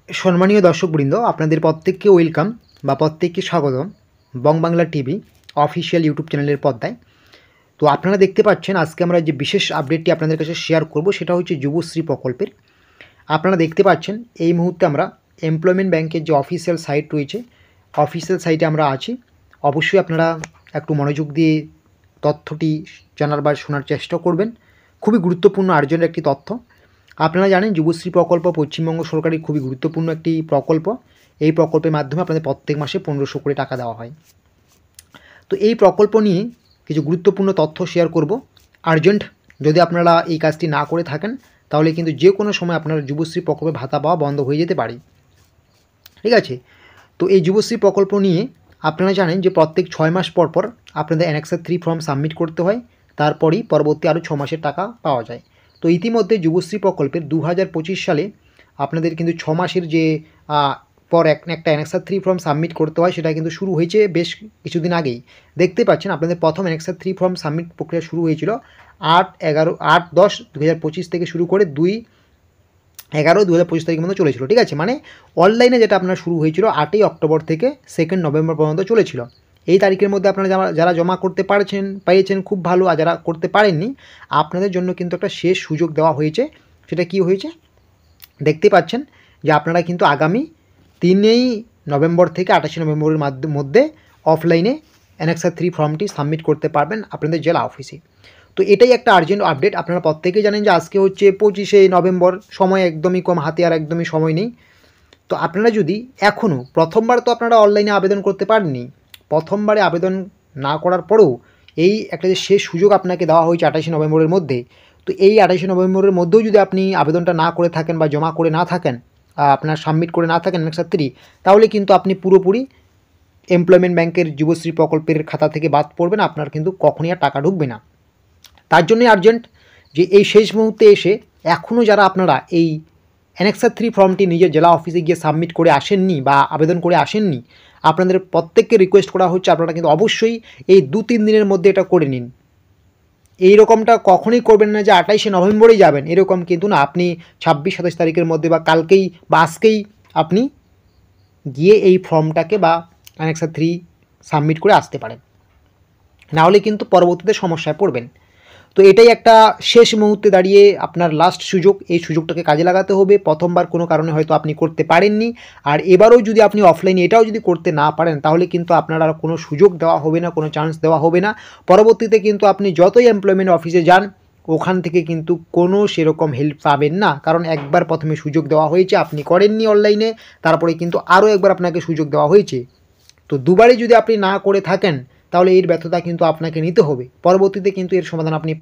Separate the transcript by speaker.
Speaker 1: সম্মানীয় দর্শকবৃন্দ, আপনাদের প্রত্যেককে ওয়েলকাম বা প্রত্যেককে স্বাগতম বংবাংলা টিভি অফিসিয়াল ইউটিউব চ্যানেলের পর্দায়। তো আপনারা দেখতে পাচ্ছেন আজকে আমরা যে বিশেষ আপডেটটি আপনাদের কাছে শেয়ার করব সেটা হচ্ছে যুবশ্রী প্রকল্পের। আপনারা দেখতে পাচ্ছেন এই মুহূর্তে আমরা এমপ্লয়মেন্ট ব্যাংকের যে অফিসিয়াল সাইট রয়েছে, অফিসিয়াল সাইটে আমরা আছি। অবশ্যই আপনারা একটু মনোযোগ দিয়ে তথ্যটি জানার বা শোনার চেষ্টা করবেন। খুবই গুরুত্বপূর্ণ আর্জেন্ট একটি তথ্য। আপনারা জানেন যুবশ্রী প্রকল্প পশ্চিমবঙ্গ সরকারের খুবই গুরুত্বপূর্ণ একটি প্রকল্প। এই প্রকল্পের মাধ্যমে আপনাদের প্রত্যেক মাসে 1500 করে টাকা দেওয়া হয়। তো এই প্রকল্প নিয়ে কিছু গুরুত্বপূর্ণ তথ্য শেয়ার করব। আর্জেন্ট যদি আপনারা এই কাজটি না করে থাকেন তাহলে কিন্তু যে কোনো সময় আপনার যুবশ্রী প্রকল্পে ভাতা পাওয়া বন্ধ হয়ে যেতে পারে। ঠিক আছে? তো এই যুবশ্রী প্রকল্প নিয়ে আপনারা জানেন যে প্রত্যেক 6 মাস পর পর আপনাদের অ্যানেক্সার 3 ফর্ম সাবমিট করতে হয়, তারপরই পরবর্তী আরও 6 মাসের টাকা পাওয়া যায়। তো ইতিমধ্যে যুবশ্রী প্রকল্পের 2025 সালে আপনাদের কিন্তু 6 মাসের যে পর একটা অ্যানেক্সার 3 ফর্ম সাবমিট করতে হয় সেটা কিন্তু শুরু হয়েছে বেশ কিছুদিন আগেই। দেখতে পাচ্ছেন আপনাদের প্রথম অ্যানেক্সার 3 ফর্ম সাবমিট প্রক্রিয়া শুরু হয়েছিল 8-10-2025 থেকে শুরু করে 2-11-2025 তারিখের মধ্যে চলেছিল। ঠিক আছে? মানে অনলাইনে যেটা আপনার শুরু হয়েছিল 8ই অক্টোবর থেকে 2 নভেম্বর পর্যন্ত চলেছিল। এই তারিখের মধ্যে আপনারা যারা জমা করতে পেরেছেন খুব ভালো, আর যারা করতে পারেননি আপনাদের জন্য কিন্তু একটা শেষ সুযোগ দেওয়া হয়েছে। সেটা কি হয়েছে দেখতে পাচ্ছেন যে আপনারা কিন্তু আগামী 3 নভেম্বর থেকে 28 নভেম্বরের মধ্যে অফলাইনে অ্যানেক্সার 3 ফর্মটি সাবমিট করতে পারবেন আপনাদের জেলা অফিসে। তো এটাই একটা আর্জেন্ট আপডেট। আপনারা প্রত্যেকেই জানেন যে আজকে হচ্ছে 25শে নভেম্বর, সময় একদমই কম হাতে, আর একদমই সময় নেই। তো আপনারা যদি এখনও প্রথমবার তো আপনারা অনলাইনে আবেদন করতে পারেননি, প্রথমবারে আবেদন না করার পরেও এই একটা যে শেষ সুযোগ আপনাকে দেওয়া হয়েছে 28শে নভেম্বরের মধ্যে, তো এই 28শে নভেম্বরের মধ্যেও যদি আপনি আবেদনটা না করে থাকেন বা জমা করে না থাকেন, আপনার সাবমিট করে না থাকেন অ্যানেক্সার 3, তাহলে কিন্তু আপনি পুরোপুরি এমপ্লয়মেন্ট ব্যাংকের যুবশ্রী প্রকল্পের খাতা থেকে বাদ পড়বেন, আপনার কিন্তু কখনই আর টাকা ঢুকবে না। তার জন্যই আর্জেন্ট যে এই শেষ মুহূর্তে এসে এখনও যারা আপনারা এই অ্যানেক্সার 3 ফর্মটি নিজের জেলা অফিসে গিয়ে সাবমিট করে আসেননি বা আবেদন করে আসেননি, আপনাদের প্রত্যেককে রিকোয়েস্ট করা হচ্ছে আপনারা কিন্তু অবশ্যই এই 2-3 দিনের মধ্যে এটা করে নিন। এই রকমটা কখনোই করবেন না যে 28শে নভেম্বরেই যাবেন, এরকম কিন্তু না। আপনি 26-27 তারিখের মধ্যে বা কালকেই বা আজকেই আপনি গিয়ে এই ফর্মটাকে বা অ্যানেক্সার 3 সাবমিট করে আসতে পারেন, নাহলে কিন্তু পরবর্তীতে সমস্যায় পড়বেন। তো এটাই একটা শেষ মুহূর্তে দাঁড়িয়ে আপনার লাস্ট সুযোগ, এই সুযোগটাকে কাজে লাগাতে হবে। প্রথমবার কোনো কারণে হয়তো আপনি করতে পারেননি, আর এবারও যদি আপনি অফলাইনে এটাও যদি করতে না পারেন তাহলে কিন্তু আপনার আর কোনো সুযোগ দেওয়া হবে না, কোনো চান্স দেওয়া হবে না। পরবর্তীতে কিন্তু আপনি যতই এমপ্লয়মেন্ট অফিসে যান ওখান থেকে কিন্তু কোনো সেরকম হেল্প পাবেন না, কারণ একবার প্রথমে সুযোগ দেওয়া হয়েছে, আপনি করেননি অনলাইনে, তারপরে কিন্তু আরও একবার আপনাকে সুযোগ দেওয়া হয়েছে। তো দুবারই যদি আপনি না করে থাকেন তাহলে এর ব্যর্থতা কিন্তু আপনাকে নিতে হবে, পরবর্তীতে কিন্তু এর সমাধান আপনি